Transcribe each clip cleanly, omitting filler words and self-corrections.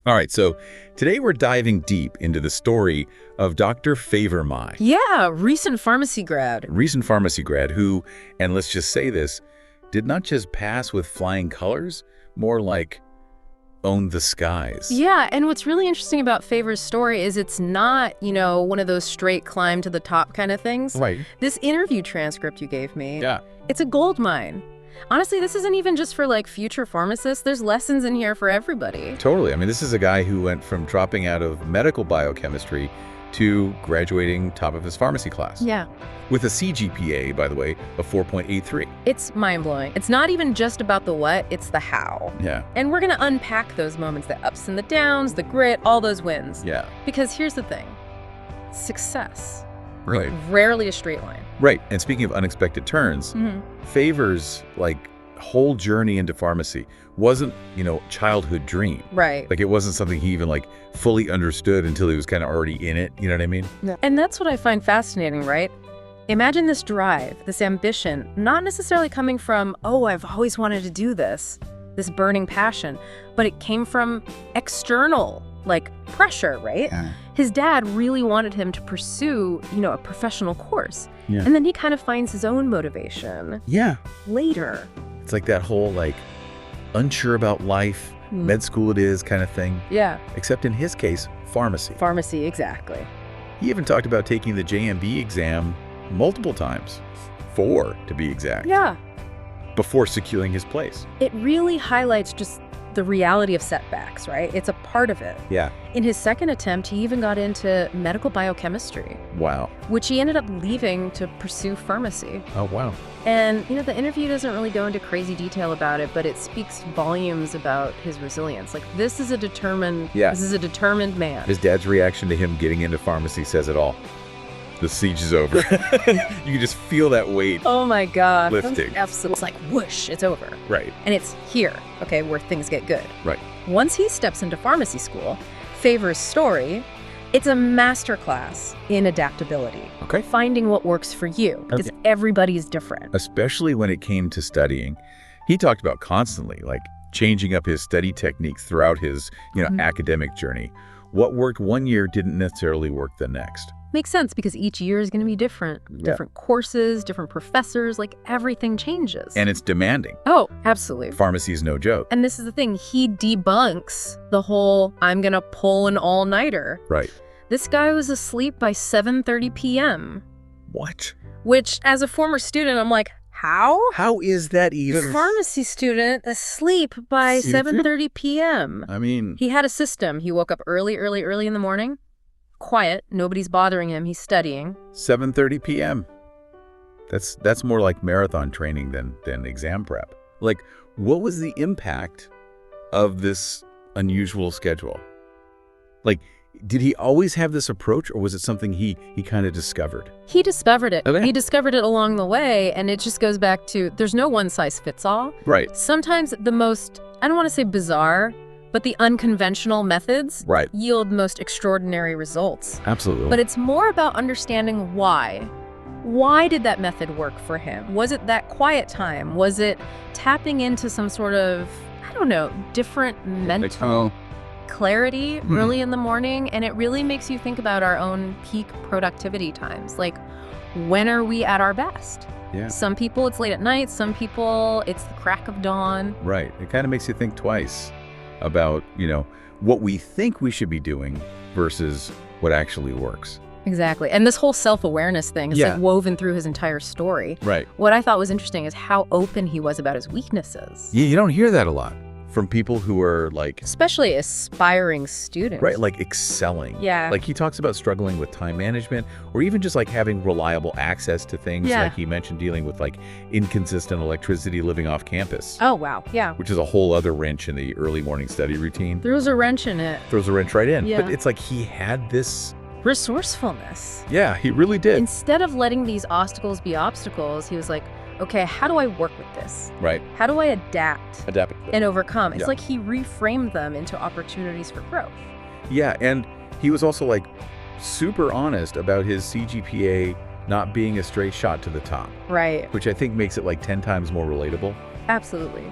All right, so today we're diving deep into the story of Dr. Favour Meye, Yeah, recent pharmacy grad. recent pharmacy grad who, and let's just say this, did not just pass with flying colors, more like owned the skies. Yeah, and what's really interesting about Favor's story is it's not, one of those straight climb to the top kind of things. Right. This interview transcript you gave me, Yeah. it's a gold mine. Honestly, this isn't even just for future pharmacists. There's lessons in here for everybody. Totally. I mean, this is a guy who went from dropping out of medical biochemistry to graduating top of his pharmacy class. Yeah. With a CGPA, by the way, of 4.83. It's mind-blowing. It's not even just about the what, it's the how. Yeah. And we're going to unpack those moments, the ups and the downs, the grit, all those wins. Yeah. Because here's the thing. Success. Right. Rarely a straight line. Right. And speaking of unexpected turns, Favor's whole journey into pharmacy wasn't, childhood dream. Right. It wasn't something he even fully understood until he was kind of already in it. You know what I mean? Yeah. And that's what I find fascinating, right? Imagine this drive, this ambition, not necessarily coming from, oh, I've always wanted to do this burning passion, but it came from external, pressure, right? Yeah. His dad really wanted him to pursue, a professional course. Yeah. And then he kind of finds his own motivation Yeah. later. It's that whole unsure about life, med school it is kind of thing. Yeah. Except in his case, pharmacy. Pharmacy, exactly. He even talked about taking the JMB exam multiple times. 4 to be exact. Yeah. Before securing his place. It really highlights just the reality of setbacks, right? It's a part of it. Yeah. In his second attempt, he even got into medical biochemistry, Wow. which he ended up leaving to pursue pharmacy. Oh, wow. And, the interview doesn't really go into crazy detail about it, but it speaks volumes about his resilience. This is a determined man. His dad's reaction to him getting into pharmacy says it all. The siege is over. You can just feel that weight. Oh my God. Lifting. Absolutely. It's like whoosh, it's over. Right. And it's here, okay, where things get good. Right. Once he steps into pharmacy school, Favor's story, it's a masterclass in adaptability. Okay. Finding what works for you, because everybody's different. Especially when it came to studying. He talked about constantly, changing up his study techniques throughout his, academic journey. What worked one year didn't necessarily work the next. Makes sense, because each year is going to be different. Yeah. Different courses, different professors, everything changes. And it's demanding. Oh, absolutely. Pharmacy is no joke. And this is the thing, he debunks the whole, I'm going to pull an all-nighter. Right. This guy was asleep by 7:30 p.m. What? Which, as a former student, I'm like, how? How is that even? Pharmacy student asleep by 7:30 p.m. I mean... He had a system. He woke up early in the morning. Quiet. Nobody's bothering him. He's studying. 7:30 p.m. That's more like marathon training than exam prep. What was the impact of this unusual schedule? Did he always have this approach, or was it something he kind of discovered? He discovered it. Okay. He discovered it along the way, and it just goes back to there's no one size fits all. Right. Sometimes the most, I don't want to say bizarre, but the unconventional methods yield most extraordinary results. Absolutely. But it's more about understanding why. Why did that method work for him? Was it that quiet time? Was it tapping into some sort of, different mental clarity early in the morning? And it really makes you think about our own peak productivity times. When are we at our best? Yeah. Some people it's late at night. Some people it's the crack of dawn. Right. It kind of makes you think twice about, what we think we should be doing versus what actually works. Exactly. And this whole self-awareness thing is woven through his entire story. Right. What I thought was interesting is how open he was about his weaknesses. Yeah, you don't hear that a lot from people who are especially aspiring students. Right, excelling. Yeah. He talks about struggling with time management, or even just having reliable access to things. Yeah. He mentioned dealing with inconsistent electricity living off campus. Oh, wow. Yeah. Which is a whole other wrench in the early morning study routine. Throws a wrench in it. Throws a wrench right in. Yeah. But it's he had this resourcefulness. Yeah, he really did. Instead of letting these obstacles be obstacles, he was like, okay, how do I work with this? Right. How do I adapt it. and overcome? It's he reframed them into opportunities for growth. Yeah, and he was also super honest about his CGPA not being a straight shot to the top. Right. Which I think makes it 10 times more relatable. Absolutely.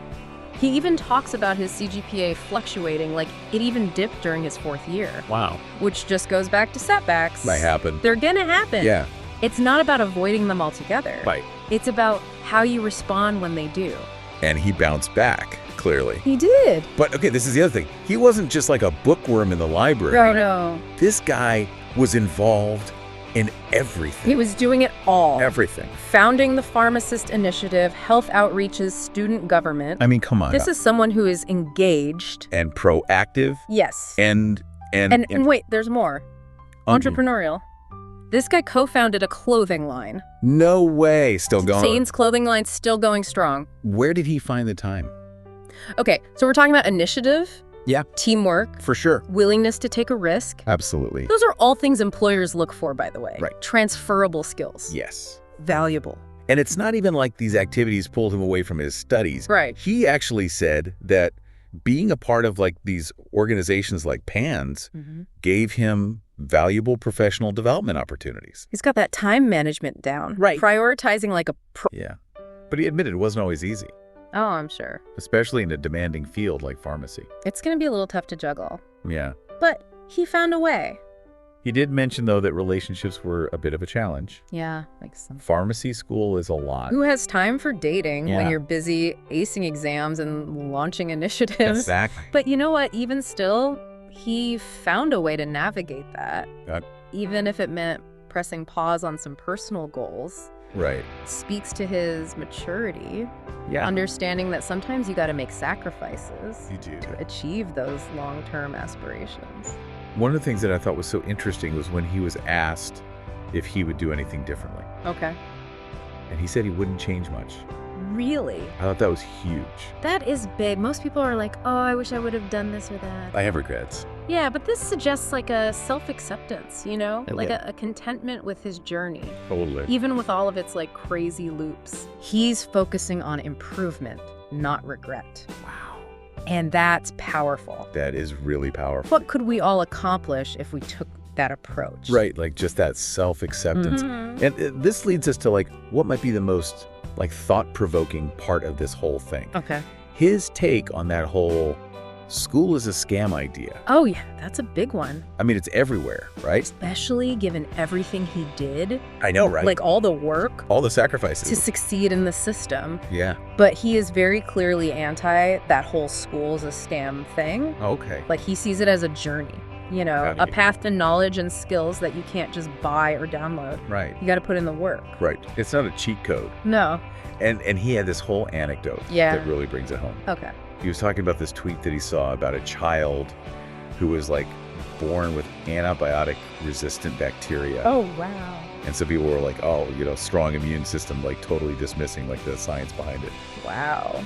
He even talks about his CGPA fluctuating, like it even dipped during his 4th year. Wow. Which just goes back to setbacks. Might happen. They're gonna happen. Yeah. It's not about avoiding them altogether. Right. It's about how you respond when they do. And he bounced back, clearly. He did. But, okay, this is the other thing. He wasn't just like a bookworm in the library. Oh, no. This guy was involved in everything. He was doing it all. Everything. Founding the Pharmacist Initiative, health outreaches, student government. I mean, come on. This is someone who is engaged. And proactive. Yes. And wait, there's more. Entrepreneurial. This guy co-founded a clothing line. No way. Still going. Zane's clothing line still going strong. Where did he find the time? Okay, so we're talking about initiative. Yeah. Teamwork. For sure. Willingness to take a risk. Absolutely. Those are all things employers look for, by the way. Right. Transferable skills. Yes. Valuable. And it's not even like these activities pulled him away from his studies. Right. He actually said that being a part of like these organizations like PANS gave him valuable professional development opportunities. He's got that time management down. Right. Prioritizing like a Yeah. But he admitted it wasn't always easy, Oh, I'm sure. especially in a demanding field like pharmacy. It's going to be a little tough to juggle. Yeah. But he found a way. He did mention, though, that relationships were a bit of a challenge. Yeah, makes sense. Pharmacy school is a lot. Who has time for dating Yeah. when you're busy acing exams and launching initiatives? Exactly. But you know what? Even still, he found a way to navigate that. Even if it meant pressing pause on some personal goals. Right. Speaks to his maturity. Yeah. Understanding that sometimes you got to make sacrifices You do. to achieve those long-term aspirations. One of the things that I thought was so interesting was when he was asked if he would do anything differently. Okay. And he said he wouldn't change much. Really? I thought that was huge. That is big. Most people are like, oh, I wish I would have done this or that. I have regrets. Yeah, but this suggests like a self-acceptance, you know? Yeah. Like a contentment with his journey. Totally. Even with all of its like crazy loops. He's focusing on improvement, not regret. Wow. And that's powerful. That is really powerful. What could we all accomplish if we took that approach? Right, like just that self-acceptance. Mhm. And this leads us to like what might be the most like thought-provoking part of this whole thing. Okay. His take on that whole school is a scam idea. Oh yeah, that's a big one. I mean, it's everywhere, right? Especially given everything he did. I know, right? Like all the work all the to sacrifices. succeed in the system. Yeah. But he is very clearly anti that whole school is a scam thing. Okay. Like he sees it as a journey, you know, Got a it. path to knowledge and skills that you can't just buy or download. Right. You got to put in the work. Right. It's not a cheat code. No. And he had this whole anecdote Yeah. that really brings it home. Okay. He was talking about this tweet that he saw about a child who was like born with antibiotic resistant bacteria. Oh, wow. And so people were like, oh, you know, strong immune system, like totally dismissing like the science behind it. Wow.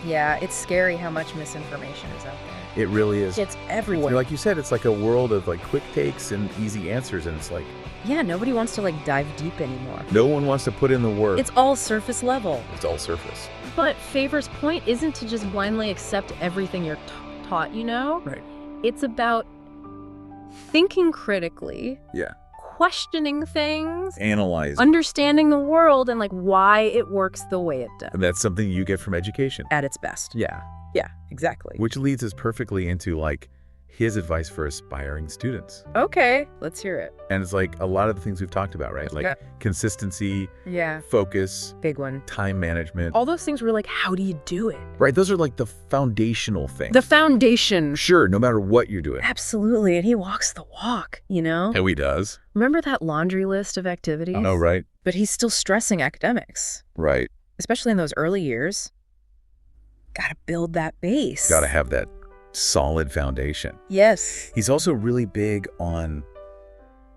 Yeah, it's scary how much misinformation is out there. It really is. It's You everywhere. know, like you said, it's like a world of like quick takes and easy answers. And it's like, Yeah, nobody wants to like dive deep anymore. no one wants to put in the work. It's all surface level. It's all surface. But Favor's point isn't to just blindly accept everything you're taught, you know? Right. It's about thinking critically, Yeah. questioning things, Analyze. understanding the world, and like why it works the way it does And that's something you get from education. at its best. Yeah. Yeah, exactly. Which leads us perfectly into like his advice for aspiring students. Okay, let's hear it. And it's like a lot of the things we've talked about, right? Like Yeah. consistency, Yeah, focus, big one. time management. All those things were like, how do you do it? Right? Those are like the foundational things. The foundation. Sure, no matter what you're doing. Absolutely, and he walks the walk, you know? And he does. Remember that laundry list of activities? Oh, right. But he's still stressing academics, Right. especially in those early years. Gotta build that base. Got to have that solid foundation. Yes. He's also really big on,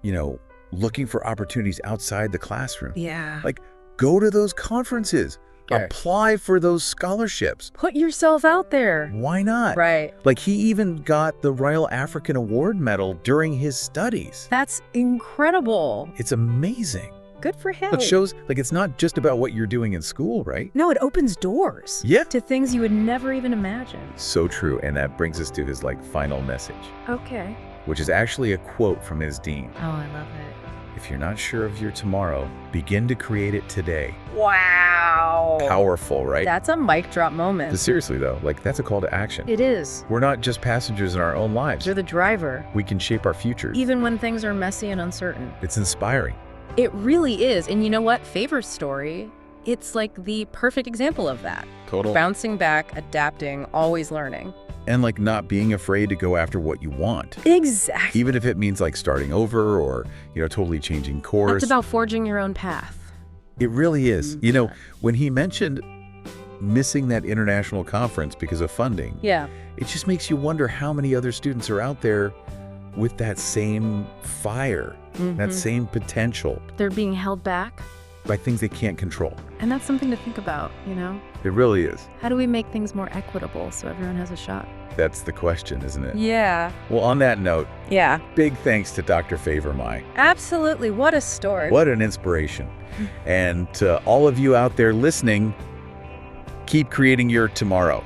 you know, looking for opportunities outside the classroom. Yeah. Like, go to those conferences. Okay. Apply for those scholarships. Put yourself out there. Why not? Right. Like, he even got the Royal African Award medal during his studies. That's incredible. It's amazing. Good for him. It shows, like, it's not just about what you're doing in school, right? No, it opens doors. Yeah. To things you would never even imagine. So true. And that brings us to his, like, final message, Okay. which is actually a quote from his dean. Oh, I love it. If you're not sure of your tomorrow, begin to create it today. Wow. Powerful, right? That's a mic drop moment. Seriously, though, like, that's a call to action. It is. We're not just passengers in our own lives. You're the driver. We can shape our futures. Even when things are messy and uncertain. It's inspiring. It really is. And you know what? Favor's story, it's like the perfect example of that. Total. Bouncing back, adapting, always learning. And, like, not being afraid to go after what you want. Exactly. Even if it means, like, starting over or, totally changing course. It's about forging your own path. It really is. When he mentioned missing that international conference because of funding, it just makes you wonder how many other students are out there with that same fire, that same potential. They're being held back by things they can't control. And that's something to think about, It really is. How do we make things more equitable so everyone has a shot? That's the question, isn't it? Yeah. Well, on that note, Yeah. big thanks to Dr. Favour, Meye. Absolutely. What a story. What an inspiration. And to all of you out there listening, keep creating your tomorrow.